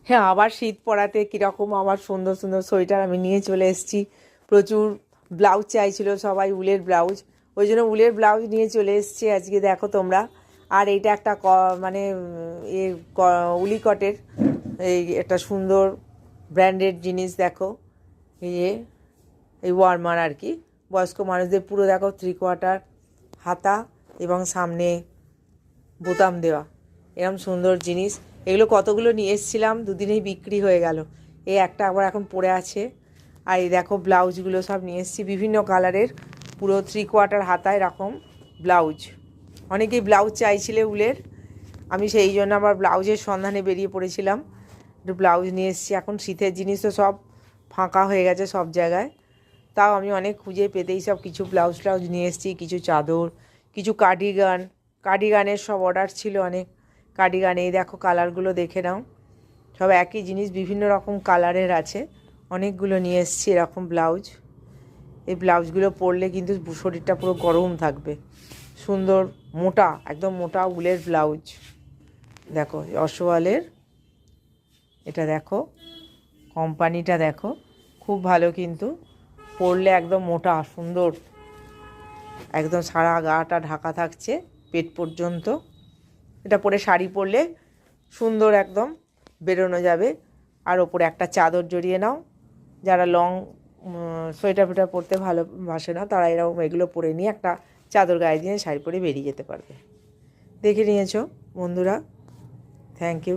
হ্যাঁ, আবার শীত পড়াতে কীরকম আবার সুন্দর সুন্দর সোয়েটার আমি নিয়ে চলে এসেছি। প্রচুর ব্লাউজ চাইছিল সবাই, উলের ব্লাউজ, ওই জন্য উলের ব্লাউজ নিয়ে চলে এসেছি আজকে, দেখো তোমরা। আর এইটা একটা মানে উলিকটের এই একটা সুন্দর ব্র্যান্ডেড জিনিস, দেখো এই এই ওয়ার্মার আর কি, বয়স্ক মানুষদের পুরো দেখো 3/4 হাতা এবং সামনে বোতাম দেওয়া, এরকম সুন্দর জিনিস। এগুলো কতগুলো নিয়ে এসেছিলাম, দুদিনেই বিক্রি হয়ে গেল। এই একটা আবার এখন পড়ে আছে। আর এই দেখো ব্লাউজগুলো সব নিয়ে এসেছি বিভিন্ন কালারের, পুরো 3/4 হাতা এরকম ব্লাউজ। অনেকেই ব্লাউজ চাইছিলে উলের, আমি সেই জন্য আবার ব্লাউজের সন্ধানে বেরিয়ে পড়েছিলাম। একটু ব্লাউজ নিয়ে এসেছি। এখন শীতের জিনিস তো সব ফাঁকা হয়ে গেছে সব জায়গায়, তাও আমি অনেক খুঁজে পেতেই সব কিছু ব্লাউজ ট্লাউজ নিয়ে এসেছি, কিছু চাদর, কিছু কার্ডিগান। কার্ডিগানের সব অর্ডার ছিল অনেক। কার্ডিগান এই দেখো কালারগুলো দেখে নাও, সব একই জিনিস বিভিন্ন রকম কালারের আছে, অনেকগুলো নিয়ে এসেছি এরকম ব্লাউজ। এই ব্লাউজগুলো পরলে কিন্তু শরীরটা পুরো গরম থাকবে। সুন্দর মোটা, একদম মোটা উলের ব্লাউজ। দেখো অসওয়ালের, এটা দেখো কোম্পানিটা দেখো, খুব ভালো কিন্তু, পরলে একদম মোটা সুন্দর, একদম সারা গাটা ঢাকা থাকছে পেট পর্যন্ত। এটা পরে শাড়ি পরলে সুন্দর একদম বেরোনো যাবে। আর ওপরে একটা চাদর জড়িয়ে নাও, যারা লং সোয়েটার ফোয়েটার পরতে ভালোবাসে না তারা এরকম এগুলো পরে নিয়ে একটা চাদর গায়ে দিয়ে শাড়ি পরে বেরিয়ে যেতে পারবে। দেখে নিয়েছো বন্ধুরা, থ্যাংক ইউ।